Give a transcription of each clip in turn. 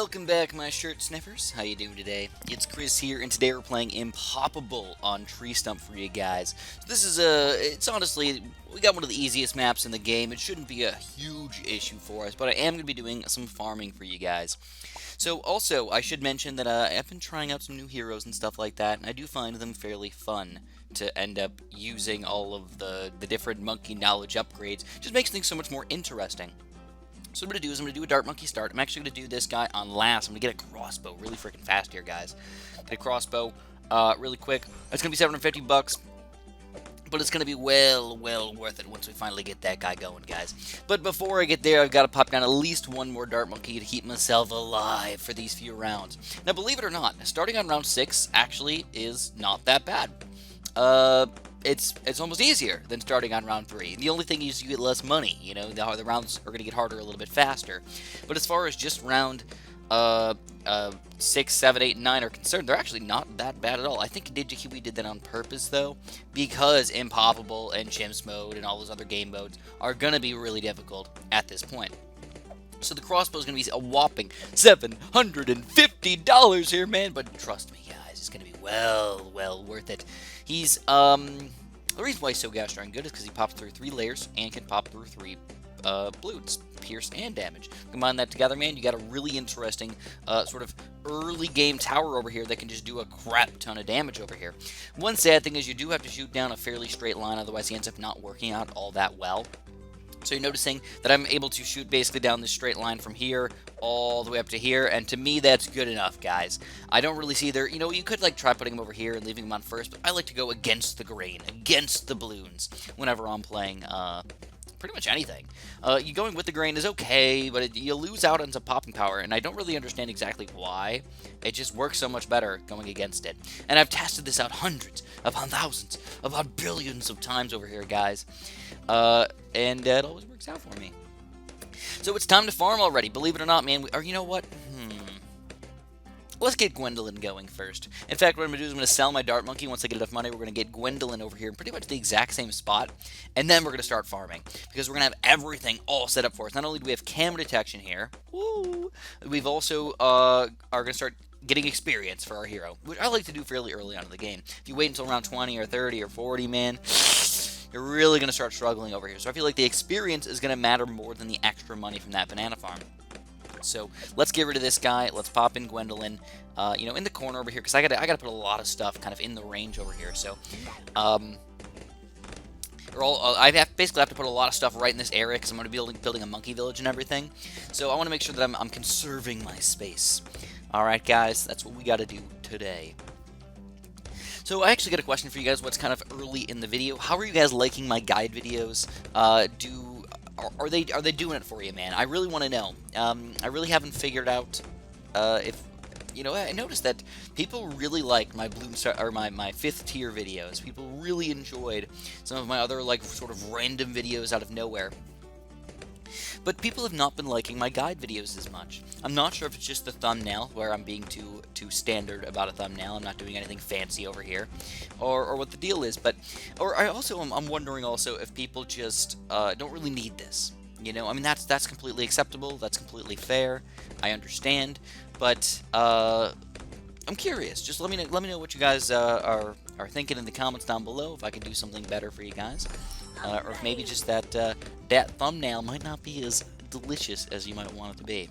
Welcome back, my shirt sniffers. How you doing today? It's Chris here, and today we're playing Impoppable on Tree Stump for you guys. So this is it's honestly, we got one of the easiest maps in the game. It shouldn't be a huge issue for us, but I am going to be doing some farming for you guys. So also, I should mention that I've been trying out some new heroes and stuff like that, and I do find them fairly fun to end up using all of the different monkey knowledge upgrades. Just makes things so much more interesting. So what I'm going to do is I'm going to do a Dart Monkey start. I'm actually going to do this guy on last. I'm going to get a crossbow really freaking fast here, guys. Get a crossbow really quick. It's going to be 750 bucks, but it's going to be well worth it once we finally get that guy going, guys. But before I get there, I've got to pop down at least one more Dart Monkey to keep myself alive for these few rounds. Now, believe it or not, starting on round 6 actually is not that bad. It's almost easier than starting on round 3. The only thing is you get less money, you know, the rounds are going to get harder a little bit faster. But as far as just round 6, 7, 8, and 9 are concerned, they're actually not that bad at all. I think DigiKiwi did that on purpose, though, because Impoppable and Chimps mode and all those other game modes are going to be really difficult at this point. So the crossbow is going to be a whopping $750 here, man, but trust me, guys, it's going to be well worth it. He's, the reason why he's so gosh darn good is because he pops through 3 layers and can pop through 3 Bloons, pierce, and damage. Combine that together, man, you got a really interesting sort of early game tower over here that can just do a crap ton of damage over here. One sad thing is you do have to shoot down a fairly straight line, otherwise he ends up not working out all that well. So you're noticing that I'm able to shoot basically down this straight line from here all the way up to here, and to me that's good enough, guys. I don't really see there, you know, you could like try putting them over here and leaving them on first, but I like to go against the grain, against the Bloons, whenever I'm playing pretty much anything. You going with the grain is okay, but you lose out on some popping power, and I don't really understand exactly why. It just works so much better going against it. And I've tested this out hundreds, upon thousands, upon billions of times over here, guys. And it always works out for me. So it's time to farm already, believe it or not, man. Or you know what? Let's get Gwendolyn going first. In fact, what I'm going to do is I'm going to sell my Dart Monkey. Once I get enough money, we're going to get Gwendolyn over here in pretty much the exact same spot. And then we're going to start farming. Because we're going to have everything all set up for us. Not only do we have camera detection here, woo, we've also are going to start getting experience for our hero, which I like to do fairly early on in the game. If you wait until around 20 or 30 or 40, man, you're really going to start struggling over here. So I feel like the experience is going to matter more than the extra money from that banana farm. So let's get rid of this guy. Let's pop in Gwendolyn, you know, in the corner over here, because I gotta put a lot of stuff kind of in the range over here. So, basically have to put a lot of stuff right in this area because I'm going to be building a monkey village and everything. So I want to make sure that I'm conserving my space. All right, guys, that's what we got to do today. So I actually got a question for you guys. What's kind of early in the video? How are you guys liking my guide videos? Are they doing it for you, man? I really want to know. I really haven't figured out if, you know, I noticed that people really like my Bloons or my 5th tier videos. People really enjoyed some of my other like sort of random videos out of nowhere. But people have not been liking my guide videos as much. I'm not sure if it's just the thumbnail, where I'm being too standard about a thumbnail. I'm not doing anything fancy over here, or what the deal is. But, I'm wondering also if people just don't really need this. You know, I mean that's completely acceptable. That's completely fair. I understand, but I'm curious. Just let me know what you guys are thinking in the comments down below. If I can do something better for you guys. Or if maybe just that thumbnail might not be as delicious as you might want it to be.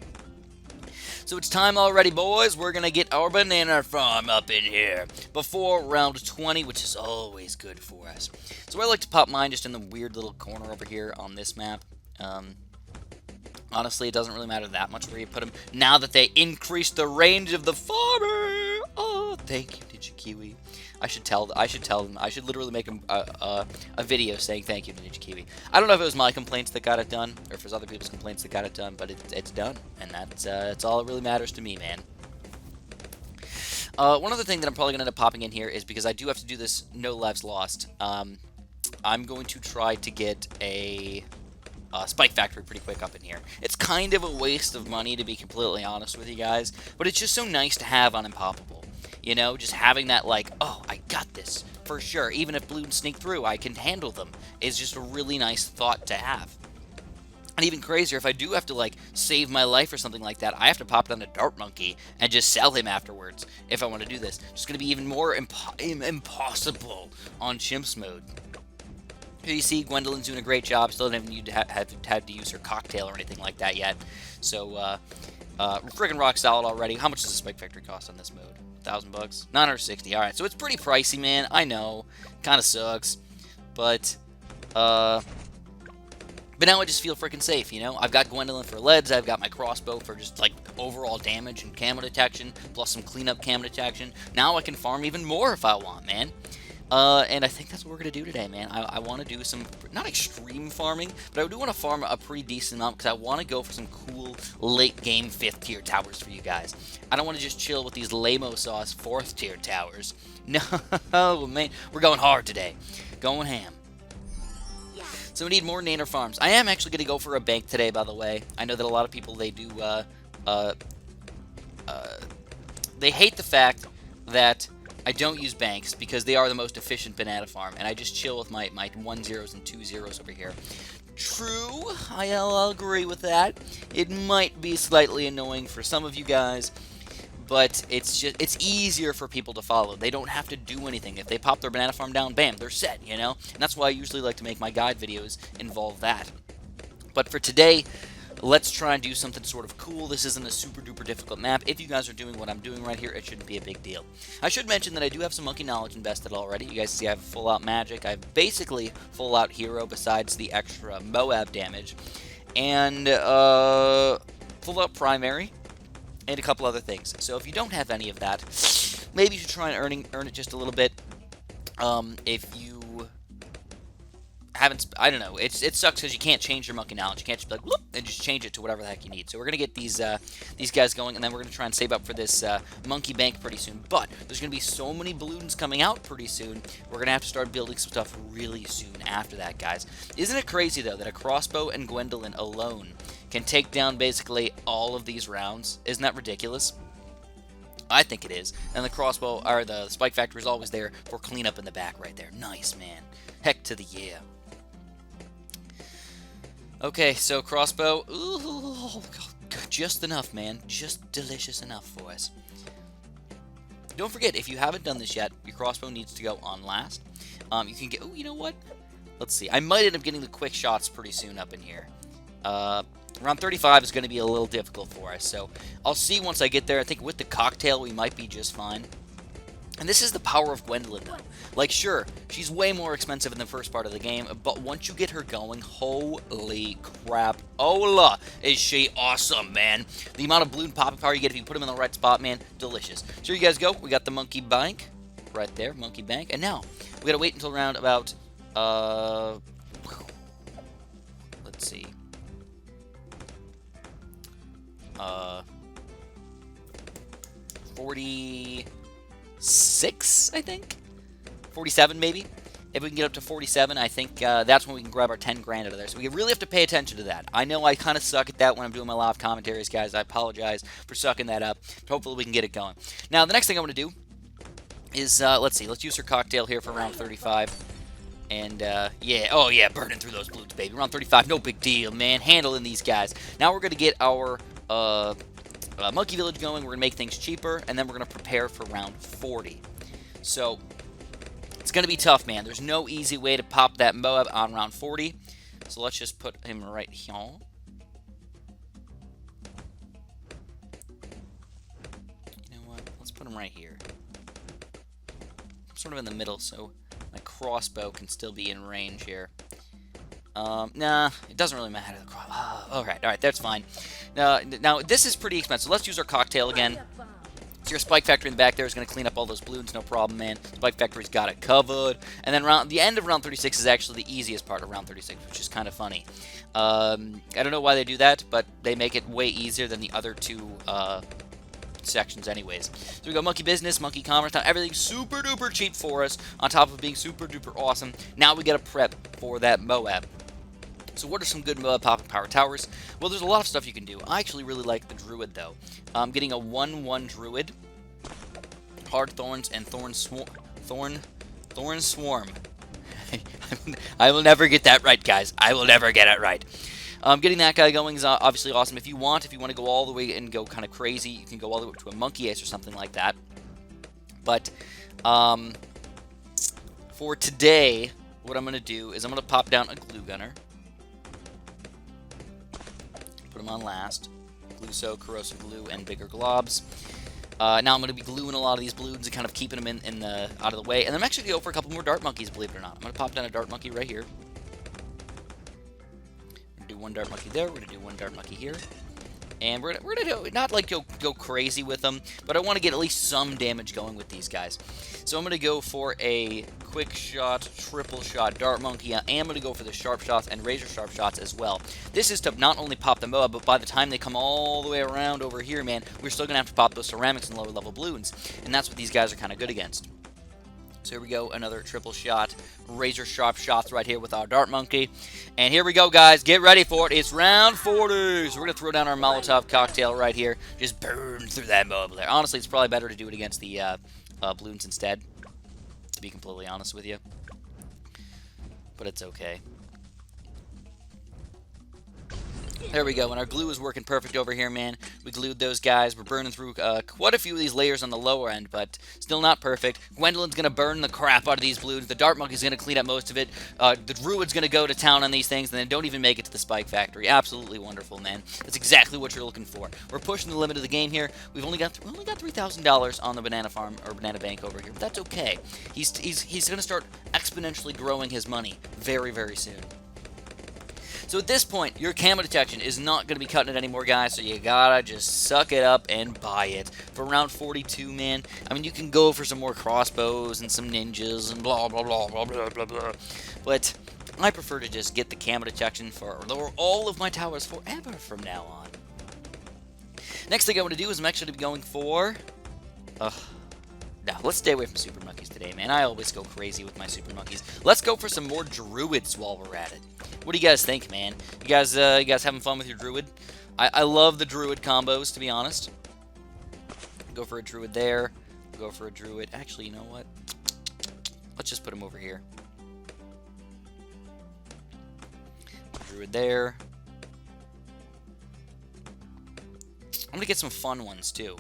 So it's time already, boys. We're going to get our banana farm up in here before round 20, which is always good for us. So I like to pop mine just in the weird little corner over here on this map. Honestly, it doesn't really matter that much where you put them, now that they increased the range of the farmer. Oh, thank you, DigiKiwi. I should tell them. I should literally make a video saying thank you to DigiKiwi. I don't know if it was my complaints that got it done, or if it was other people's complaints that got it done, but it's done, and that's all that really matters to me, man. One other thing that I'm probably going to end up popping in here is because I do have to do this no lives lost. I'm going to try to get a Spike Factory pretty quick up in here. It's kind of a waste of money, to be completely honest with you guys, but it's just so nice to have on Impoppable. You know, just having that, like, oh, I got this, for sure. Even if Bloons sneak through, I can handle them, is just a really nice thought to have. And even crazier, if I do have to, like, save my life or something like that, I have to pop down a Dart Monkey and just sell him afterwards if I want to do this. It's going to be even more impossible on Chimps mode. Here you see Gwendolyn's doing a great job. Still haven't even had to use her cocktail or anything like that yet. So, friggin' rock solid already. How much does the Spike Factory cost on this mode? $1,000 bucks? 960. Alright, so it's pretty pricey, man. I know. Kind of sucks. But now I just feel freaking safe, you know? I've got Gwendolyn for leads, I've got my crossbow for just, like, overall damage and camo detection, plus some cleanup camo detection. Now I can farm even more if I want, man. And I think that's what we're going to do today, man. I want to do some, not extreme farming, but I do want to farm a pretty decent amount, because I want to go for some cool late-game 5th tier towers for you guys. I don't want to just chill with these lame-o sauce 4th tier towers. No, man, we're going hard today. Going ham. So we need more Naner farms. I am actually going to go for a bank today, by the way. I know that a lot of people, they do, they hate the fact that I don't use banks because they are the most efficient banana farm, and I just chill with my 1-0s and 2-0s over here. True, I'll agree with that. It might be slightly annoying for some of you guys, but it's easier for people to follow. They don't have to do anything. If they pop their banana farm down, bam, they're set, you know? And that's why I usually like to make my guide videos involve that. But for today, let's try and do something sort of cool. This isn't a super duper difficult map. If you guys are doing what I'm doing right here, it shouldn't be a big deal. I should mention that I do have some monkey knowledge invested already. You guys see I have full out magic. I have basically full out hero besides the extra Moab damage. And full out primary. And a couple other things. So if you don't have any of that, maybe you should try and earn it just a little bit. If you haven't, I don't know, it sucks because you can't change your monkey knowledge. You can't just be like, whoop, and just change it to whatever the heck you need. So we're going to get these guys going, and then we're going to try and save up for this monkey bank pretty soon. But there's going to be so many balloons coming out pretty soon, we're going to have to start building some stuff really soon after that, guys. Isn't it crazy, though, that a crossbow and Gwendolyn alone can take down basically all of these rounds? Isn't that ridiculous? I think it is. And the crossbow, or the Spike Factory is always there for cleanup in the back right there. Nice, man. Heck to the yeah. Okay, so crossbow. Ooh, just enough, man. Just delicious enough for us. Don't forget, if you haven't done this yet, your crossbow needs to go on last. You can get... Oh, you know what? Let's see. I might end up getting the quick shots pretty soon up in here. Around 35 is going to be a little difficult for us, so I'll see once I get there. I think with the cocktail, we might be just fine. And this is the power of Gwendolyn, though. Like, sure, she's way more expensive in the first part of the game, but once you get her going, holy crap. Ola, is she awesome, man. The amount of balloon popping power you get if you put them in the right spot, man, delicious. So here you guys go. We got the monkey bank right there, monkey bank. And now, we got to wait until around about, let's see. 46, I think? 47, maybe? If we can get up to 47, I think that's when we can grab our 10 grand out of there. So we really have to pay attention to that. I know I kind of suck at that when I'm doing my live commentaries, guys. I apologize for sucking that up. Hopefully we can get it going. Now, the next thing I want to do is, let's see. Let's use her cocktail here for round 35. And, yeah. Oh, yeah. Burning through those balloons, baby. Round 35. No big deal, man. Handling these guys. Now we're going to get our... Monkey Village going. We're going to make things cheaper, and then we're going to prepare for round 40. So, it's going to be tough, man. There's no easy way to pop that Moab on round 40. So, let's just put him right here. You know what? Let's put him right here. Sort of in the middle, so my crossbow can still be in range here. Nah, it doesn't really matter. Alright, that's fine. Now, this is pretty expensive. Let's use our cocktail again. So your Spike Factory in the back there is going to clean up all those balloons, no problem, man. Spike Factory's got it covered. And then the end of round 36 is actually the easiest part of round 36, which is kind of funny. I don't know why they do that, but they make it way easier than the other two sections anyways. So we got monkey business, monkey commerce. Now everything's super duper cheap for us, on top of being super duper awesome. Now we got to prep for that Moab. So what are some good Moab popping power towers? Well, there's a lot of stuff you can do. I actually really like the Druid, though. I'm getting a 1/1 Druid, Hard Thorns, and Thorn Swarm. I will never get that right, guys. I will never get it right. Getting that guy going is obviously awesome. If you want to go all the way and go kind of crazy, you can go all the way up to a monkey ace or something like that. But for today, what I'm going to do is I'm going to pop down a glue gunner. Put him on last. Glue-so, corrosive glue, and bigger globs. Now I'm going to be gluing a lot of these balloons and kind of keeping them out of the way. And I'm actually going to go for a couple more dart monkeys, believe it or not. I'm going to pop down a dart monkey right here. We're going to do one dart monkey there. We're going to do one dart monkey here. And we're gonna not like go crazy with them, but I want to get at least some damage going with these guys. So I'm gonna go for a quick shot, triple shot dart monkey. I am gonna go for the sharp shots and razor sharp shots as well. This is to not only pop the MOA, but by the time they come all the way around over here, man, we're still gonna have to pop those ceramics and lower level balloons, and that's what these guys are kind of good against. So here we go, another triple shot, razor sharp shots right here with our dart monkey. And here we go, guys. Get ready for it. It's round 40. So we're going to throw down our Molotov cocktail right here. Just burn through that mob there. Honestly, it's probably better to do it against the balloons instead, to be completely honest with you. But it's okay. There we go, and our glue is working perfect over here, man. We glued those guys. We're burning through quite a few of these layers on the lower end, but still not perfect. Gwendolyn's going to burn the crap out of these balloons. The Dart Monkey's going to clean up most of it. The Druid's going to go to town on these things, and then don't even make it to the Spike Factory. Absolutely wonderful, man. That's exactly what you're looking for. We're pushing the limit of the game here. We've only got $3,000 on the banana farm, or banana bank over here, but that's okay. He's going to start exponentially growing his money very, very soon. So at this point, your camo detection is not going to be cutting it anymore, guys, so you gotta just suck it up and buy it. For round 42, man, I mean, you can go for some more crossbows and some ninjas and blah, blah, blah, blah, blah, blah, blah. But I prefer to just get the camo detection for all of my towers forever from now on. Next thing I want to do is I'm actually going for... No, let's stay away from super monkeys today, man. I always go crazy with my super monkeys. Let's go for some more druids while we're at it. What do you guys think, man? You guys having fun with your druid? I love the druid combos, to be honest. Go for a druid there. Go for a druid. Actually, you know what? Let's just put him over here. Druid there. I'm gonna get some fun ones too.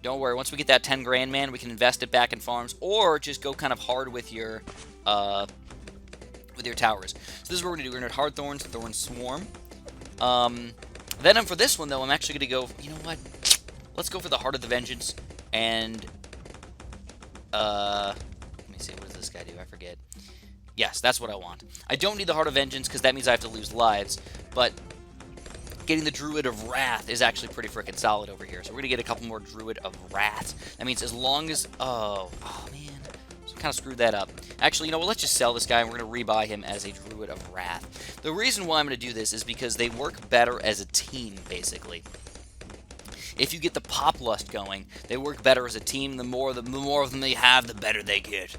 Don't worry, once we get that 10 grand, man, we can invest it back in farms, or just go kind of hard with your towers. So this is what we're going to do. We're going to hard thorns, thorn swarm. Then for this one, though, I'm actually going to go, you know what? Let's go for the Heart of the Vengeance, and, let me see, what does this guy do? I forget. Yes, that's what I want. I don't need the Heart of Vengeance, because that means I have to lose lives, but... getting the Druid of Wrath is actually pretty freaking solid over here. So we're going to get a couple more Druid of Wrath. That means as long as... Oh, man. So kind of screwed that up. Actually, you know what? Let's just sell this guy, and we're going to rebuy him as a Druid of Wrath. The reason why I'm going to do this is because they work better as a team, basically. If you get the Pop Lust going, they work better as a team. The more of them they have, the better they get.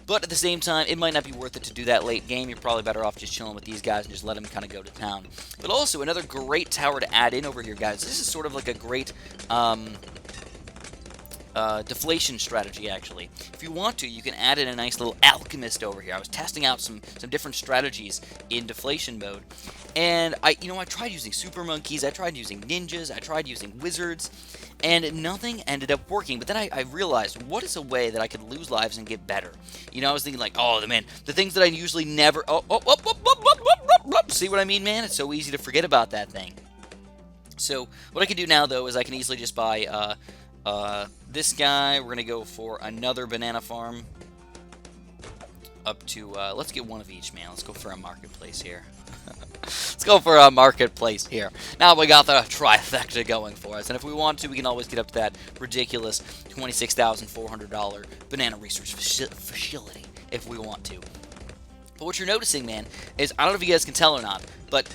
But at the same time, it might not be worth it to do that late game. You're probably better off just chilling with these guys and just let them kind of go to town. But also, another great tower to add in over here, guys. This is sort of like a great deflation strategy, actually. If you want to, you can add in a nice little alchemist over here. I was testing out some different strategies in deflation mode. And I tried using super monkeys, I tried using ninjas, I tried using wizards, and nothing ended up working. But then I realized, what is a way that I could lose lives and get better? You know, I was thinking like, oh, man, the things that I usually never... See what I mean, man? It's so easy to forget about that thing. So, what I can do now, though, is I can easily just buy this guy. We're going to go for another banana farm. Up to, let's get one of each, man. Let's go for a marketplace here. Let's go for a marketplace here. Now we got the trifecta going for us, and if we want to, we can always get up to that ridiculous $26,400 banana research facility if we want to. But what you're noticing, man, is I don't know if you guys can tell or not, but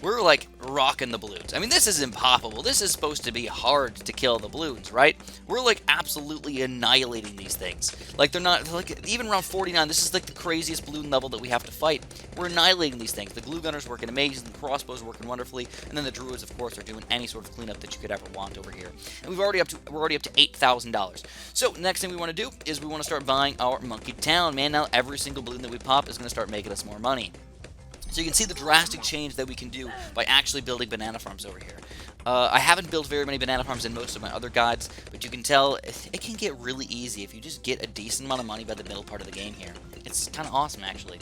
we're like rocking the balloons. I mean, this is impoppable. This is supposed to be hard to kill the balloons, right? We're like absolutely annihilating these things. Like they're not like even around 49. This is like the craziest balloon level that we have to fight. We're annihilating these things. The glue gunner's working amazing. The crossbows working wonderfully, and then the druids, of course, are doing any sort of cleanup that you could ever want over here. And we're already up to $8,000. So the next thing we want to do is we want to start buying our monkey town, man. Now every single balloon that we pop is going to start making us more money. So you can see the drastic change that we can do by actually building banana farms over here. I haven't built very many banana farms in most of my other guides, but you can tell it can get really easy if you just get a decent amount of money by the middle part of the game here. It's kind of awesome, actually.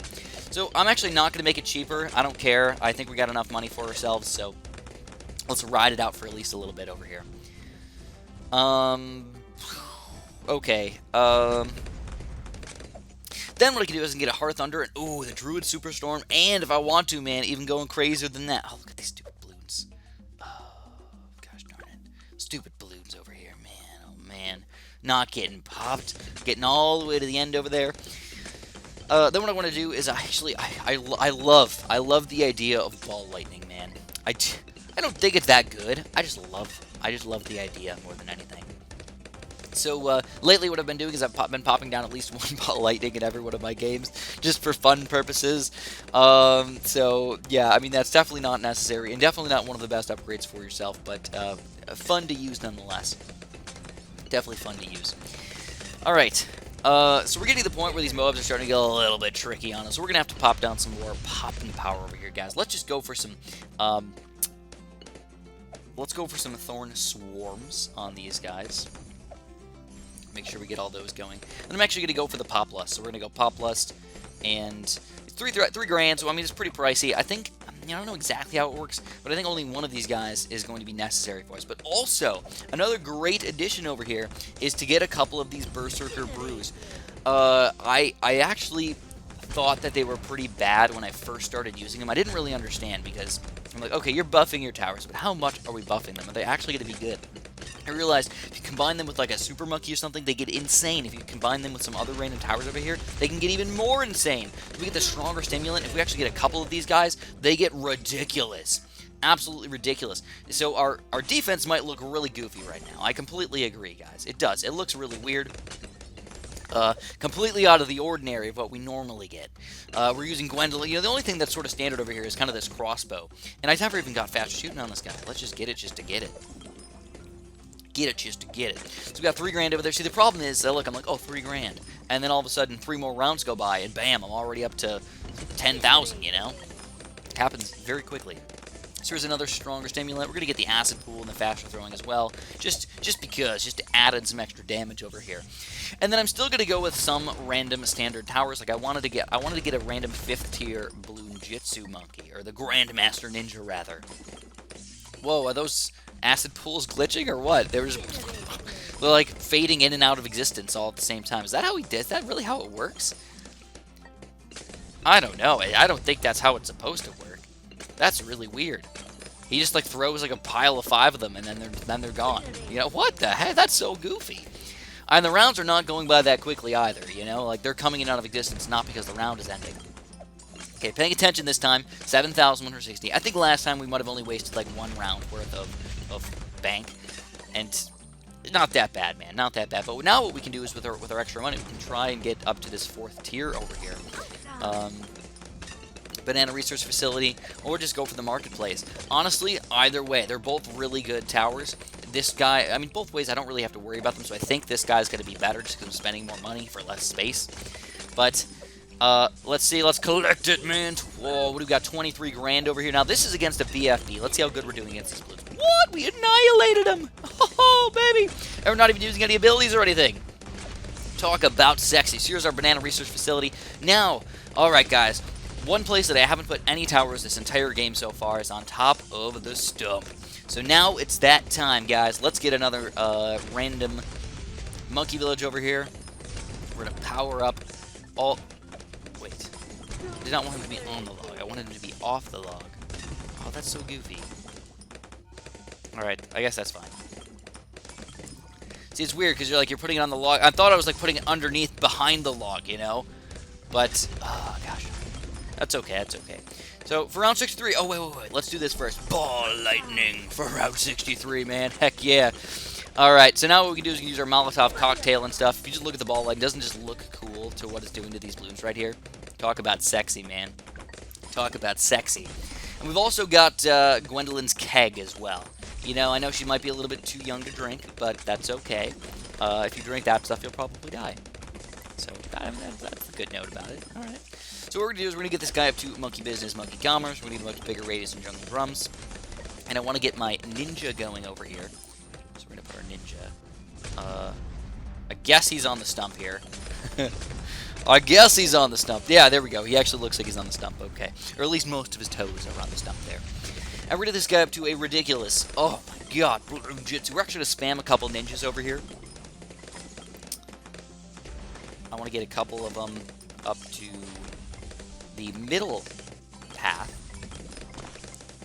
So I'm actually not going to make it cheaper. I don't care. I think we got enough money for ourselves, so let's ride it out for at least a little bit over here. Okay. Then what I can do is I can get a Hearth Under, and ooh, the Druid Superstorm, and if I want to, man, even going crazier than that. Oh, look at these stupid balloons. Oh, gosh darn it. Stupid balloons over here, man. Oh, man. Not getting popped. Getting all the way to the end over there. Then what I want to do is I love the idea of ball lightning, man. I don't think it's that good. I just love the idea more than anything. So, lately what I've been doing is I've been popping down at least one ball lightning in every one of my games, just for fun purposes. So, yeah, I mean, that's definitely not necessary, and definitely not one of the best upgrades for yourself, but fun to use nonetheless. Definitely fun to use. Alright, so we're getting to the point where these mobs are starting to get a little bit tricky on us, so we're going to have to pop down some more popping power over here, guys. Let's just go for some, let's go for some Thorn Swarms on these guys. Make sure we get all those going. And I'm actually going to go for the Pop Lust. So we're going to go Pop Lust, and it's three grand, so I mean, it's pretty pricey. I think, I don't know exactly how it works, but I think only one of these guys is going to be necessary for us. But also, another great addition over here is to get a couple of these Berserker Brews. I actually thought that they were pretty bad when I first started using them. I didn't really understand, because I'm like, okay, you're buffing your towers, but how much are we buffing them? Are they actually going to be good? I realized if you combine them with like a super monkey or something, they get insane. If you combine them with some other random towers over here, they can get even more insane. If we get the stronger stimulant, if we actually get a couple of these guys, they get ridiculous. Absolutely ridiculous. So our defense might look really goofy right now. I completely agree, guys. It does. It looks really weird. Completely out of the ordinary of what we normally get. We're using Gwendolyn. You know, the only thing that's sort of standard over here is kind of this crossbow. And I never even got fast shooting on this guy. Let's just get it just to get it. Get it just to get it. So we got 3 grand over there. See, the problem is, look, I'm like, oh, 3 grand. And then all of a sudden, 3 more rounds go by, and bam, I'm already up to 10,000, you know? It happens very quickly. So here's another stronger stimulant. We're going to get the acid pool and the faster throwing as well, just because, just to add in some extra damage over here. And then I'm still going to go with some random standard towers. Like I wanted to get a random 5th tier Bloon Jitsu monkey, or the Grandmaster Ninja rather. Whoa, are those acid pools glitching or what? They're like fading in and out of existence all at the same time. Is that how he did? Is that really how it works? I don't know. I don't think that's how it's supposed to work. That's really weird. He just like throws like a pile of 5 of them and then they're gone. You know, what the heck? That's so goofy. And the rounds are not going by that quickly either, you know? Like they're coming in and out of existence not because the round is ending. Okay, paying attention this time, 7,160. I think last time we might have only wasted like 1 round worth of bank, and not that bad, man, not that bad. But now what we can do is with our extra money, we can try and get up to this 4th tier over here, banana research facility, or just go for the marketplace. Honestly, either way, they're both really good towers. This guy, I mean, both ways, I don't really have to worry about them. So I think this guy's going to be better just because I'm spending more money for less space. But let's see. Let's collect it, man. Whoa, what do we got? 23 grand over here. Now, this is against a BFB. Let's see how good we're doing against these blues. What? We annihilated them. Oh, baby. And we're not even using any abilities or anything. Talk about sexy. So here's our banana research facility. Now, all right, guys. One place that I haven't put any towers this entire game so far is on top of the stump. So now it's that time, guys. Let's get another random monkey village over here. We're going to power up all... Wait. I did not want him to be on the log. I wanted him to be off the log. Oh, that's so goofy. Alright, I guess that's fine. See, it's weird because you're putting it on the log. I thought I was like putting it underneath behind the log, you know? But, oh, gosh. That's okay, that's okay. So, for round 63, oh, wait. Let's do this first. Ball lightning for round 63, man. Heck yeah. Alright, so now what we can do is we can use our Molotov cocktail and stuff. If you just look at the ball lightning, it doesn't just look cool to what it's doing to these balloons right here. Talk about sexy, man. Talk about sexy. And we've also got Gwendolyn's keg as well. You know, I know she might be a little bit too young to drink, but that's okay. If you drink that stuff, you'll probably die. So, that's a good note about it. Alright. So what we're going to do is we're going to get this guy up to Monkey Business, Monkey Commerce. We're going to need a much bigger radius and Jungle Drums. And I want to get my ninja going over here. So we're going to put our ninja. I guess he's on the stump here. I guess he's on the stump. Yeah, there we go. He actually looks like he's on the stump. Okay. Or at least most of his toes are on the stump there. And we're going to get this guy up to a ridiculous... Oh, my God. Jitsu. We're actually going to spam a couple ninjas over here. I want to get a couple of them up to the middle path.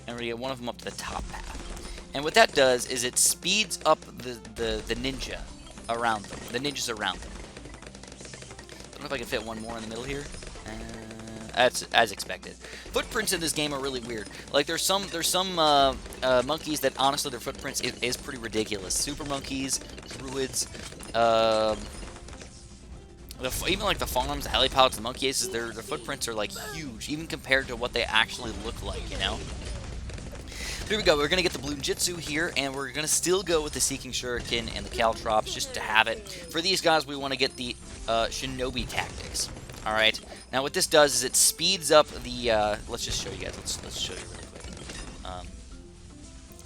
And we're going to get one of them up to the top path. And what that does is it speeds up the ninja around them. The ninjas around them. I don't know if I can fit one more in the middle here. That's as expected. Footprints in this game are really weird. Like there's some monkeys that honestly their footprints is pretty ridiculous. Super monkeys, druids, even like the farms, the helipods, the monkey aces, their footprints are like huge, even compared to what they actually look like, you know? Here we go, we're going to get the Bloon Jitsu here, and we're going to still go with the Seeking Shuriken and the Caltrops just to have it. For these guys, we want to get the Shinobi Tactics. Alright, now what this does is it speeds up the, let's just show you guys, let's show you really quick.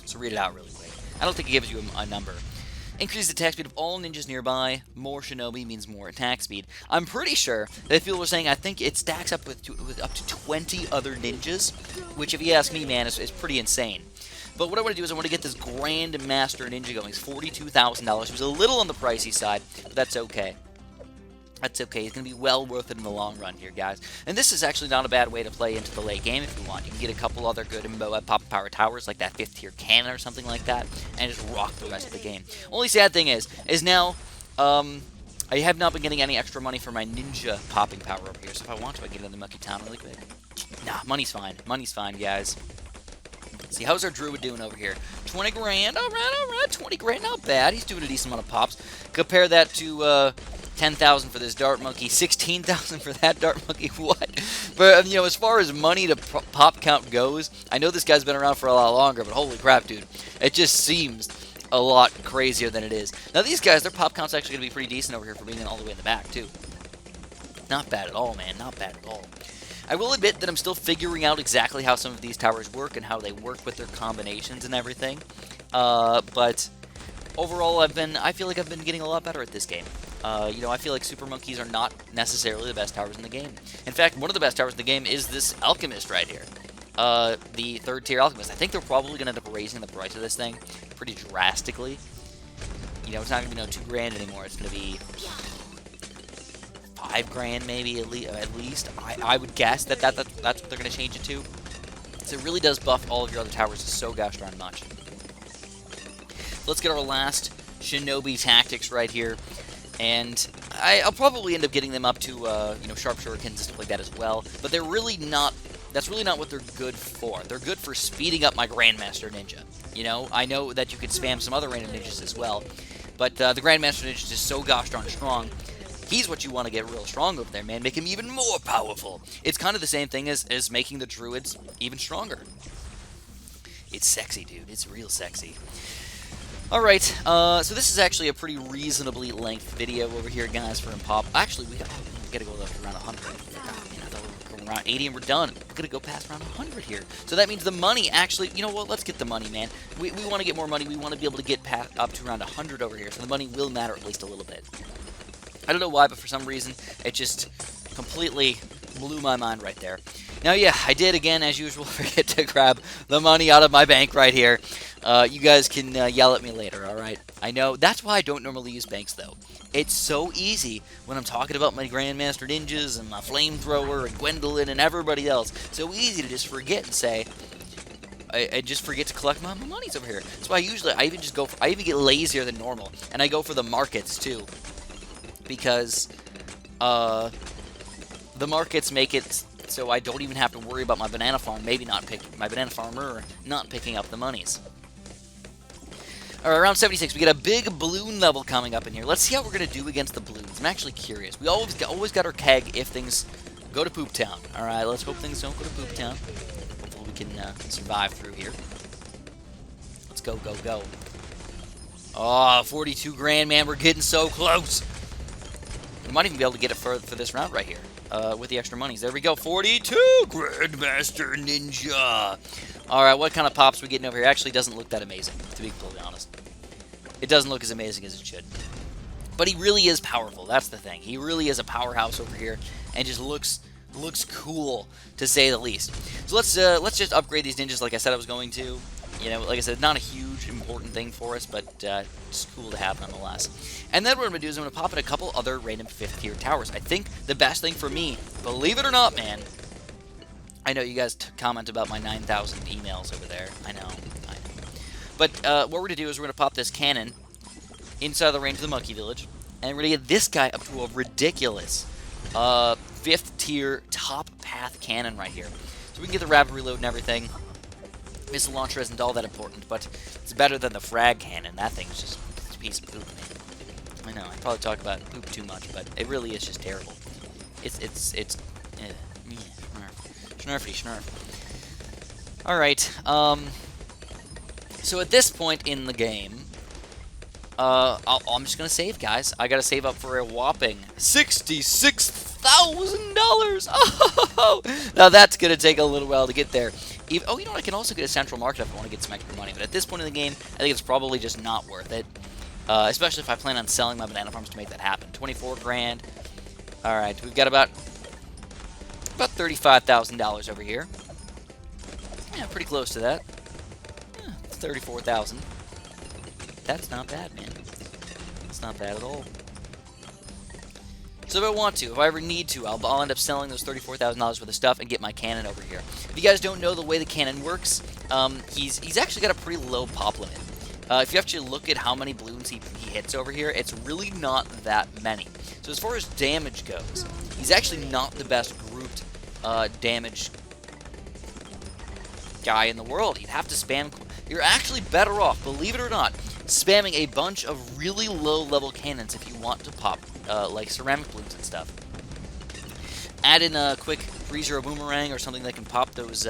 So read it out really quick. I don't think it gives you a number. Increase the attack speed of all ninjas nearby. More Shinobi means more attack speed. I'm pretty sure that people were saying I think it stacks up with up to 20 other ninjas, which if you ask me, man, is pretty insane. But what I want to do is I want to get this Grand Master Ninja going. It's $42,000. It was a little on the pricey side, but that's okay. That's okay. It's going to be well worth it in the long run here, guys. And this is actually not a bad way to play into the late game if you want. You can get a couple other good pop power towers, like that 5th tier cannon or something like that, and just rock the rest of the game. Only sad thing is now, I have not been getting any extra money for my ninja popping power over here. So if I want to, I can get into Monkey Town really quick. Nah, money's fine. Money's fine, guys. Let's see, how's our druid doing over here? 20 grand. All right. 20 grand, not bad. He's doing a decent amount of pops. Compare that to, 10,000 for this dart monkey, 16,000 for that dart monkey. What? But you know, as far as money to pop count goes, I know this guy's been around for a lot longer, but holy crap, dude, it just seems a lot crazier than it is. Now these guys, their pop count's actually gonna be pretty decent over here for being all the way in the back too. Not bad at all, man. Not bad at all. I will admit that I'm still figuring out exactly how some of these towers work and how they work with their combinations and everything. But overall, I feel like I've been getting a lot better at this game. You know, I feel like super monkeys are not necessarily the best towers in the game. In fact, one of the best towers in the game is this alchemist right here. The 3rd tier alchemist. I think they're probably going to end up raising the price of this thing pretty drastically. You know, it's not going to be no 2 grand anymore. It's going to be 5 grand maybe at least. I would guess that's what they're going to change it to. So it really does buff all of your other towers so gosh darn much. Let's get our last Shinobi Tactics right here. And I'll probably end up getting them up to, you know, sharp shurikens and stuff like that as well. But they're really not, that's really not what they're good for. They're good for speeding up my Grandmaster Ninja. You know, I know that you could spam some other random ninjas as well. But the Grandmaster Ninja is just so gosh darn strong. He's what you want to get real strong over there, man. Make him even more powerful. It's kind of the same thing as making the druids even stronger. It's sexy, dude. It's real sexy. Alright, so this is actually a pretty reasonably length video over here, guys, for Impop. Actually, we gotta go up to around 100. Man, I thought we were going around 80 and we're done. We're gonna go past around 100 here. So that means the money actually, you know what, let's get the money, man. We want to get more money. We want to be able to get up to around 100 over here, so the money will matter at least a little bit. I don't know why, but for some reason, it just completely blew my mind right there. Now, yeah, I did, again, as usual, forget to grab the money out of my bank right here. You guys can yell at me later, alright? I know. That's why I don't normally use banks, though. It's so easy when I'm talking about my Grandmaster Ninjas and my Flamethrower and Gwendolyn and everybody else. So easy to just forget and say, I just forget to collect my monies over here. That's why I even get lazier than normal. And I go for the markets, too. Because, the markets make it so I don't even have to worry about my banana farm, my banana farmer not picking up the monies. Alright, around 76, we get a big balloon level coming up in here. Let's see how we're going to do against the balloons. I'm actually curious. We always got our keg if things go to Poop Town. Alright, let's hope things don't go to Poop Town. Hopefully we can survive through here. Let's go, go, go. Oh, 42 grand, man. We're getting so close. We might even be able to get it for this round right here. with the extra monies. There we go, 42! Grandmaster Ninja! Alright, what kind of pops we getting over here? Actually doesn't look that amazing, to be completely honest. It doesn't look as amazing as it should. But he really is powerful, that's the thing. He really is a powerhouse over here, and just looks cool, to say the least. So let's just upgrade these ninjas like I said I was going to. You know, like I said, not a huge important thing for us, but it's cool to have nonetheless. And then what I'm going to do is I'm going to pop in a couple other random 5th tier towers. I think the best thing for me, believe it or not, man, I know you guys comment about my 9,000 emails over there. I know. But what we're going to do is we're going to pop this cannon inside the range of the Monkey Village, and we're going to get this guy up to a ridiculous 5th tier top path cannon right here. So we can get the rapid reload and everything. Missile launcher isn't all that important, but it's better than the frag cannon. That thing's just a piece of poop, man. I know, I probably talk about poop too much, but it really is just terrible. Schnurfy, schnurf. Alright, so at this point in the game, I'm just gonna save, guys. I gotta save up for a whopping $66,000! Oh, now that's gonna take a little while to get there. Oh, you know what? I can also get a central market if I want to get some extra money. But at this point in the game, I think it's probably just not worth it. Especially if I plan on selling my banana farms to make that happen. 24 grand. All right, we've got about $35,000 over here. Yeah, pretty close to that. Yeah, 34,000. That's not bad, man. It's not bad at all. So if I want to, if I ever need to, I'll end up selling those $34,000 worth of stuff and get my cannon over here. If you guys don't know the way the cannon works, he's actually got a pretty low pop limit. If you actually look at how many balloons he hits over here, it's really not that many. So as far as damage goes, he's actually not the best grouped damage guy in the world. You'd have to spam. You're actually better off, believe it or not, spamming a bunch of really low-level cannons if you want to pop, like ceramic balloons and stuff. Add in a quick 3-0 boomerang or something that can pop those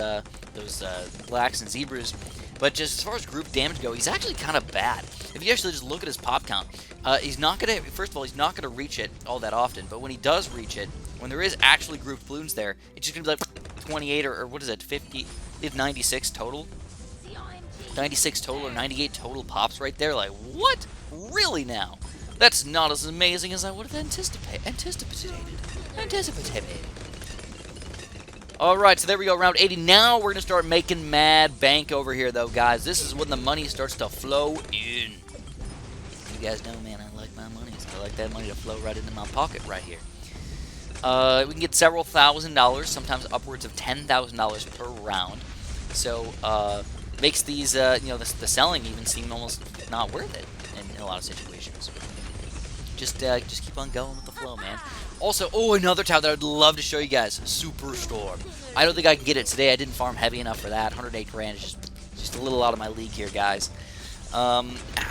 blacks and zebras. But just as far as group damage go, he's actually kind of bad. If you actually just look at his pop count, he's not gonna. First of all, he's not gonna reach it all that often. But when he does reach it, when there is actually grouped balloons there, it's just gonna be like 28 or what is it, 50? They have 96 total. 96 total or 98 total pops right there. Like, what? Really now? That's not as amazing as I would have anticipated. Alright, so there we go, round 80. Now we're going to start making mad bank over here, though, guys. This is when the money starts to flow in. You guys know, man, I like my money. So I like that money to flow right into my pocket right here. We can get several $1,000s, sometimes upwards of $10,000 per round. So, makes these, the selling even seem almost not worth it in a lot of situations. Just keep on going with the flow, man. Also, another tower that I'd love to show you guys, Superstorm. I don't think I can get it today. I didn't farm heavy enough for that. 108 grand is just a little out of my league here, guys. I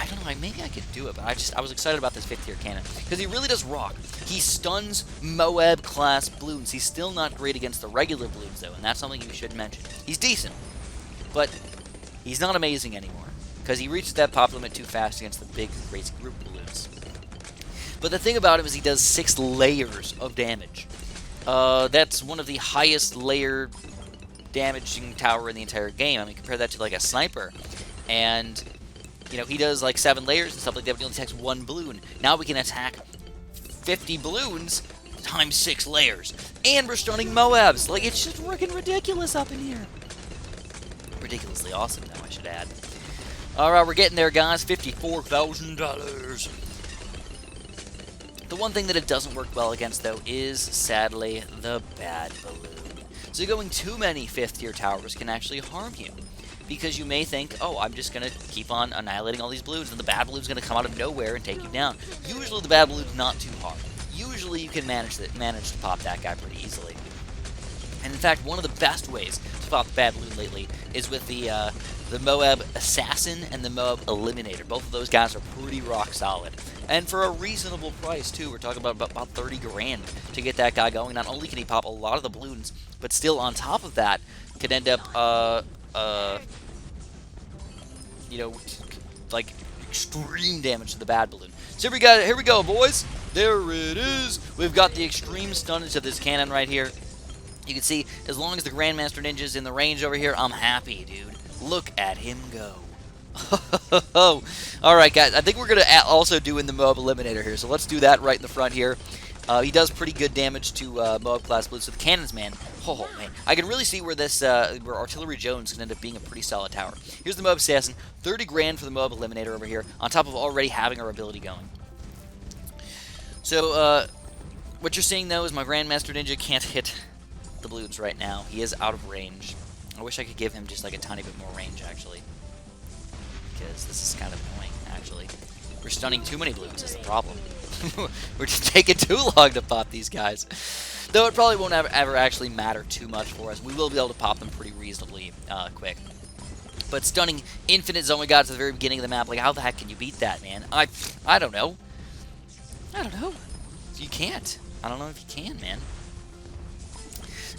don't know, maybe I could do it, but I was excited about this 5th tier cannon because he really does rock. He stuns Moab class balloons. He's still not great against the regular balloons, though, and that's something you should mention. He's decent, but he's not amazing anymore because he reaches that pop limit too fast against the big race group balloons. But the thing about him is he does 6 layers of damage. That's one of the highest layer damaging tower in the entire game. I mean, compare that to like a sniper, and he does like 7 layers and stuff like that, but he only attacks 1 balloon. Now we can attack 50 balloons times 6 layers, and we're stunning Moabs. Like, it's just freaking ridiculous up in here. Ridiculously awesome, though, I should add. Alright, we're getting there, guys. $54,000. The one thing that it doesn't work well against, though, is, sadly, the bad balloon. So going too many 5th tier towers can actually harm you. Because you may think, oh, I'm just going to keep on annihilating all these balloons, and the bad balloon's going to come out of nowhere and take you down. Usually the bad balloon's not too hard. Usually you can manage to pop that guy pretty easily. And in fact, one of the best ways to pop the bad balloon lately is with the Moab Assassin and the Moab Eliminator. Both of those guys are pretty rock solid. And for a reasonable price, too. We're talking about 30 grand to get that guy going. Not only can he pop a lot of the balloons, but still on top of that, could end up, like, extreme damage to the bad balloon. So here we go, boys. There it is. We've got the extreme stunnage of this cannon right here. You can see, as long as the Grandmaster Ninja's in the range over here, I'm happy, dude. Look at him go. Alright, guys, I think we're going to also do in the Moab Eliminator here, so let's do that right in the front here. He does pretty good damage to Moab class Bloons, so the cannons, man. Oh, man. I can really see where this, where Artillery Jones can end up being a pretty solid tower. Here's the Moab Assassin, 30 grand for the Moab Eliminator over here, on top of already having our ability going. So, what you're seeing, though, is my Grandmaster Ninja can't hit the Bloons right now. He is out of range. I wish I could give him just, like, a tiny bit more range, actually. Because this is kind of annoying, actually. We're stunning too many Bloons is the problem. We're just taking too long to pop these guys. Though it probably won't ever actually matter too much for us. We will be able to pop them pretty reasonably quick. But stunning infinite Zombie Gods at the very beginning of the map, like, how the heck can you beat that, man? I don't know. I don't know. You can't. I don't know if you can, man.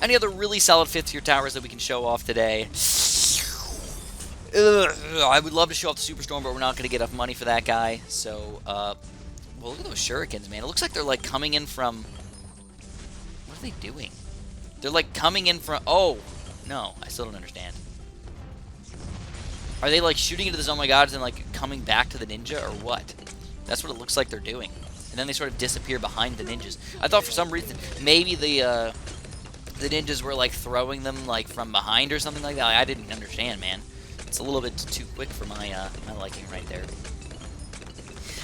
Any other really solid 5th-tier towers that we can show off today? I would love to show off the Superstorm, but we're not going to get enough money for that guy. So, well, look at those shurikens, man. It looks like they're, like, coming in from... What are they doing? They're, like, coming in from... Oh! No, I still don't understand. Are they, like, shooting into the Zombie Gods and, like, coming back to the ninja, or what? That's what it looks like they're doing. And then they sort of disappear behind the ninjas. I thought for some reason maybe the ninjas were, like, throwing them, like, from behind or something like that. I didn't understand, man. It's a little bit too quick for my my liking right there.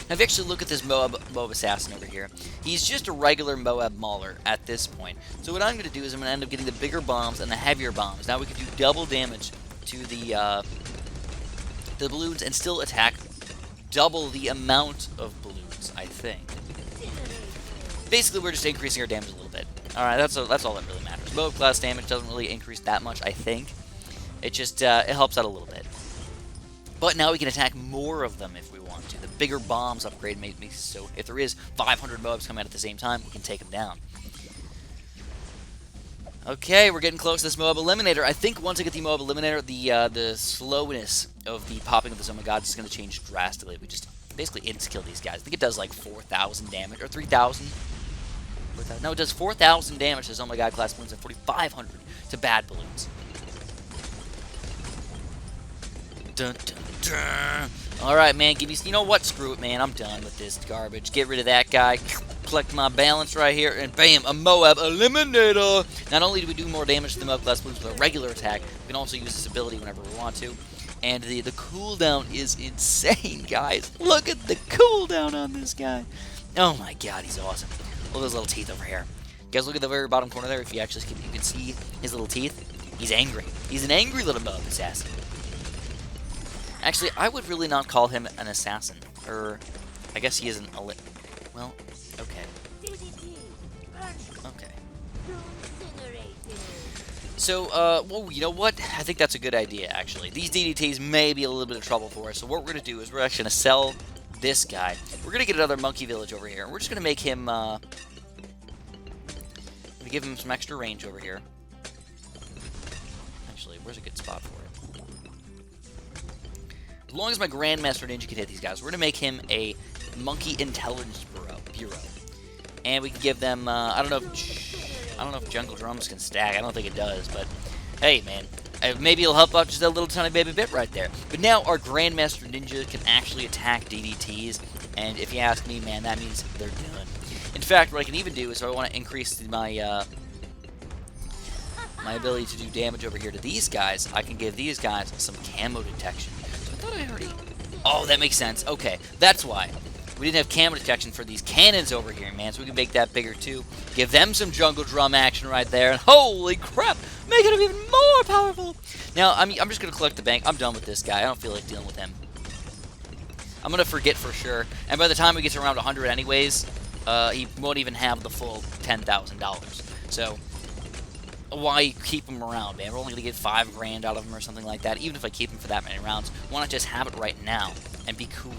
Now, if you actually look at this Moab Assassin over here, he's just a regular Moab Mauler at this point. So what I'm going to do is I'm going to end up getting the bigger bombs and the heavier bombs. Now we can do double damage to the Bloons and still attack double the amount of Bloons, I think. Basically, we're just increasing our damage a little bit. Alright, that's all that really matters. Moab class damage doesn't really increase that much, I think. It just, it helps out a little bit. But now we can attack more of them if we want to. The bigger bombs upgrade makes me so if there is 500 Moabs coming out at the same time, we can take them down. Okay, we're getting close to this Moab Eliminator. I think once I get the Moab Eliminator, the slowness of the popping of the Zombie Gods is going to change drastically. We just basically insta-kill these guys. I think it does like 4,000 damage, or 3,000. No, it does 4,000 damage to Zombie God class Bloons and 4,500 to bad Bloons. Dun, dun, dun. Alright, man, give me... You know what? Screw it, man. I'm done with this garbage. Get rid of that guy. Collect my balance right here, and bam, a Moab Eliminator! Not only do we do more damage to the Moab class Bloons with a regular attack, we can also use this ability whenever we want to. And the cooldown is insane, guys. Look at the cooldown on this guy. Oh my god, he's awesome. Look at those little teeth over here. You guys look at the very bottom corner there. If you actually you can see his little teeth. He's angry. He's an angry little Moab assassin. Actually, I would really not call him an assassin. Or, I guess he isn't a well, okay. Okay. So, well, you know what? I think that's a good idea, actually. These DDTs may be a little bit of trouble for us, so what we're going to do is we're actually going to sell this guy. We're going to get another monkey village over here, and we're just going to make him, give him some extra range over here. Actually, where's a good spot for it? As long as my Grandmaster Ninja can hit these guys, we're going to make him a Monkey Intelligence Bureau. And we can give them, I don't know if Jungle Drums can stack. I don't think it does, but hey, man. Maybe it'll help out just a little tiny baby bit right there. But now our Grandmaster Ninja can actually attack DDTs, and if you ask me, man, that means they're done. In fact, what I can even do is if I want to increase my, my ability to do damage over here to these guys, I can give these guys some camo detection. So I thought I already... Oh, that makes sense. Okay, that's why. We didn't have camo detection for these cannons over here, man, so we can make that bigger too. Give them some jungle drum action right there, and holy crap, making them even more powerful. Now, I'm just going to collect the bank. I'm done with this guy. I don't feel like dealing with him. I'm going to forget for sure, and by the time we get to around 100 anyways, he won't even have the full $10,000. So, why keep him around, man? We're only going to get 5 grand out of him or something like that. Even if I keep him for that many rounds, why not just have it right now and be cool?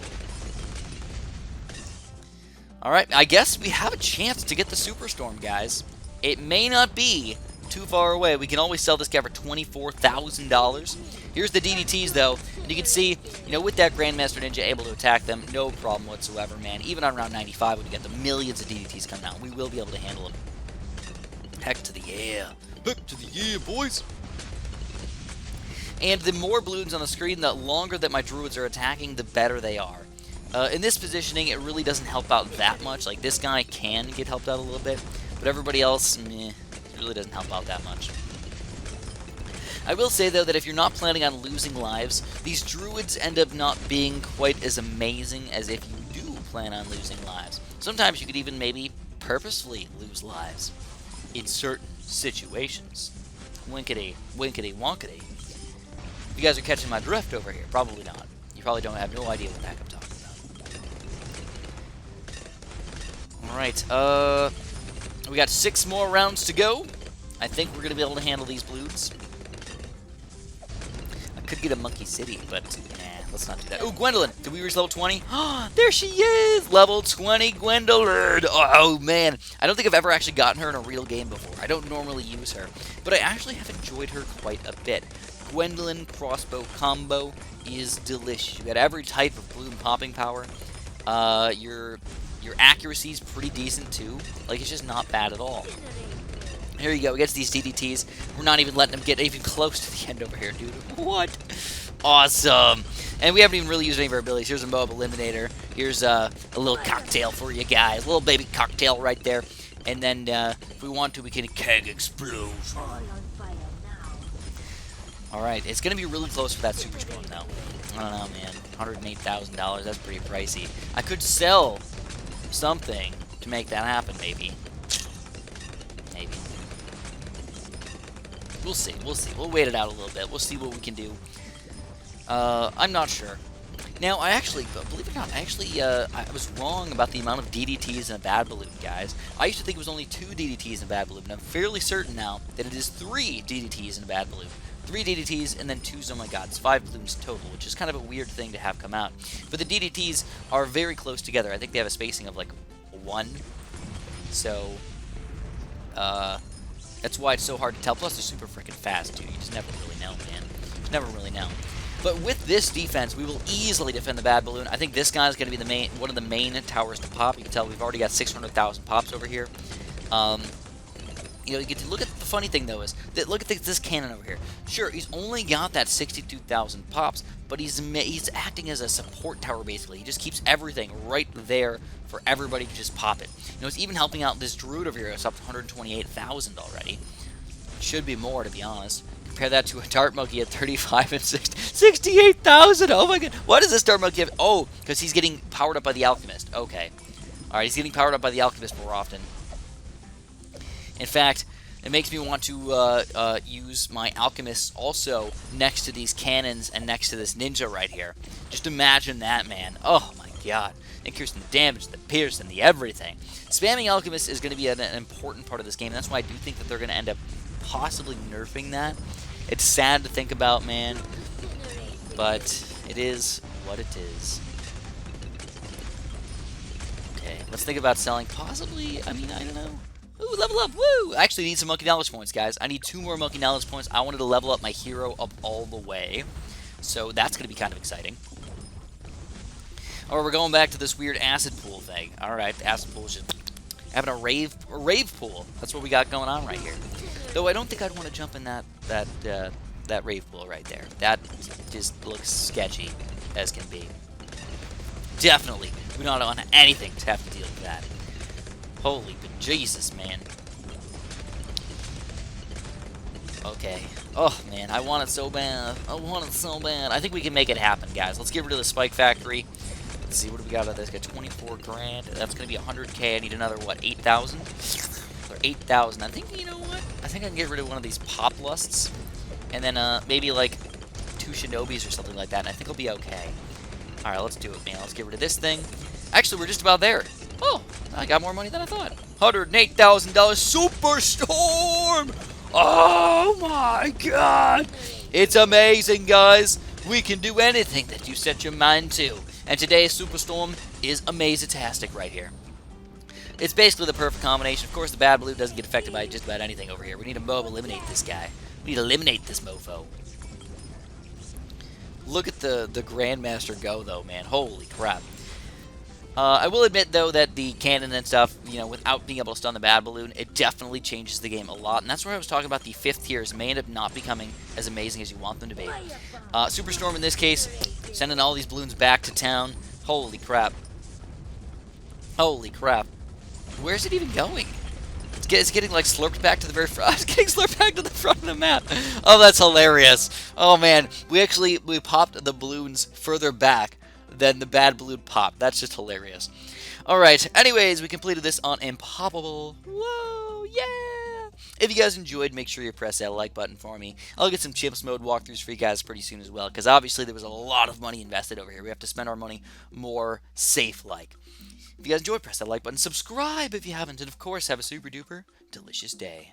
Alright, I guess we have a chance to get the Superstorm, guys. It may not be too far away. We can always sell this guy for $24,000. Here's the DDTs, though. And you can see, you know, with that Grandmaster Ninja able to attack them, no problem whatsoever, man. Even on round 95, when you get the millions of DDTs coming out, we will be able to handle them. Heck to the yeah. Heck to the yeah, boys. And the more balloons on the screen, the longer that my druids are attacking, the better they are. In this positioning, it really doesn't help out that much. Like, this guy can get helped out a little bit, but everybody else, meh, it really doesn't help out that much. I will say, though, that if you're not planning on losing lives, these druids end up not being quite as amazing as if you do plan on losing lives. Sometimes you could even maybe purposefully lose lives in certain situations. Winkety, winkety, wonkety. You guys are catching my drift over here. Probably not. You probably don't have no idea what the heck I'm talking about. Alright, we got 6 more rounds to go. I think we're going to be able to handle these Bloons. I could get a Monkey City, but nah, let's not do that. Oh, Gwendolyn! Did we reach level 20? Oh, there she is! Level 20 Gwendolyn! Oh, man. I don't think I've ever actually gotten her in a real game before. I don't normally use her, but I actually have enjoyed her quite a bit. Gwendolyn crossbow combo is delicious. You got every type of balloon popping power. Your accuracy is pretty decent too. Like, it's just not bad at all. Here you go. We get to these DDTs. We're not even letting them get even close to the end over here, dude. What? Awesome. And we haven't even really used any of our abilities. Here's a Moab Eliminator. Here's a little cocktail for you guys. A little baby cocktail right there. And then if we want to, we can keg explode. Alright, it's going to be really close for that Super Storm, though. I don't know, man. $108,000, that's pretty pricey. I could sell something to make that happen, maybe. Maybe. We'll see, we'll see. We'll wait it out a little bit. We'll see what we can do. I'm not sure. Now, I actually, believe it or not, I was wrong about the amount of DDTs in a bad balloon, guys. I used to think it was only 2 DDTs in a bad balloon, and I'm fairly certain now that it is 3 DDTs in a bad balloon. 3 DDTs and then 2, oh my god, it's 5 balloons total, which is kind of a weird thing to have come out. But the DDTs are very close together. I think they have a spacing of like 1. So, that's why it's so hard to tell. Plus, they're super freaking fast, too. You just never really know, man. You just never really know. But with this defense, we will easily defend the bad balloon. I think this guy is going to be one of the main towers to pop. You can tell we've already got 600,000 pops over here. You know, you get to look at the funny thing, though, is that look at this cannon over here. Sure, he's only got that 62,000 pops, but he's acting as a support tower, basically. He just keeps everything right there for everybody to just pop it. You know, it's even helping out this druid over here. It's up to 128,000 already. Should be more, to be honest. Compare that to a dart monkey at 35 and 68,000. Oh my god. Why does this dart monkey have... Oh, because he's getting powered up by the alchemist. Okay. Alright, he's getting powered up by the alchemist more often. In fact, it makes me want to use my alchemists also next to these cannons and next to this ninja right here. Just imagine that, man. Oh my god. Increasing the damage, the pierce, and the everything. Spamming alchemists is going to be an important part of this game. That's why I do think that they're going to end up possibly nerfing that. It's sad to think about, man. But it is what it is. Okay, let's think about selling possibly, I mean, I don't know. Ooh, level up, woo! I actually need some Monkey Knowledge points, guys. I need 2 more Monkey Knowledge points. I wanted to level up my hero up all the way. So that's going to be kind of exciting. Alright, we're going back to this weird acid pool thing. Alright, the acid pool is just having a rave pool. That's what we got going on right here. Though I don't think I'd want to jump in that rave pool right there. That just looks sketchy as can be. Definitely, we don't want anything to have to deal with that. Holy Jesus, man. Okay. Oh, man, I want it so bad. I want it so bad. I think we can make it happen, guys. Let's get rid of the Spike Factory. Let's see, what do we got out of this? Got 24 grand. That's going to be 100K. I need another, what, 8,000? Or 8,000. I think, you know what? I think I can get rid of one of these Pop Lusts. And then maybe, like, 2 Shinobis or something like that. And I think I'll be okay. Alright, let's do it, man. Let's get rid of this thing. Actually, we're just about there. Oh, I got more money than I thought. $108,000 Superstorm! Oh my god! It's amazing, guys. We can do anything that you set your mind to. And today's Superstorm is amaze-tastic right here. It's basically the perfect combination. Of course, the bad balloon doesn't get affected by just about anything over here. We need to eliminate this guy. We need to eliminate this mofo. Look at the Grandmaster go, though, man. Holy crap. I will admit, though, that the cannon and stuff, you know, without being able to stun the bad balloon, it definitely changes the game a lot. And that's where I was talking about the 5th tiers may end up not becoming as amazing as you want them to be. Superstorm, in this case, sending all these balloons back to town. Holy crap. Holy crap. Where's it even going? It's getting, like, slurped back to the very front. It's getting slurped back to the front of the map. Oh, that's hilarious. Oh, man. We popped the balloons further back than the bad balloon popped. That's just hilarious. Alright, anyways, we completed this on Impoppable. Whoa, yeah! If you guys enjoyed, make sure you press that like button for me. I'll get some Chips mode walkthroughs for you guys pretty soon as well, because obviously there was a lot of money invested over here. We have to spend our money more safe-like. If you guys enjoyed, press that like button, subscribe if you haven't, and of course, have a super duper delicious day.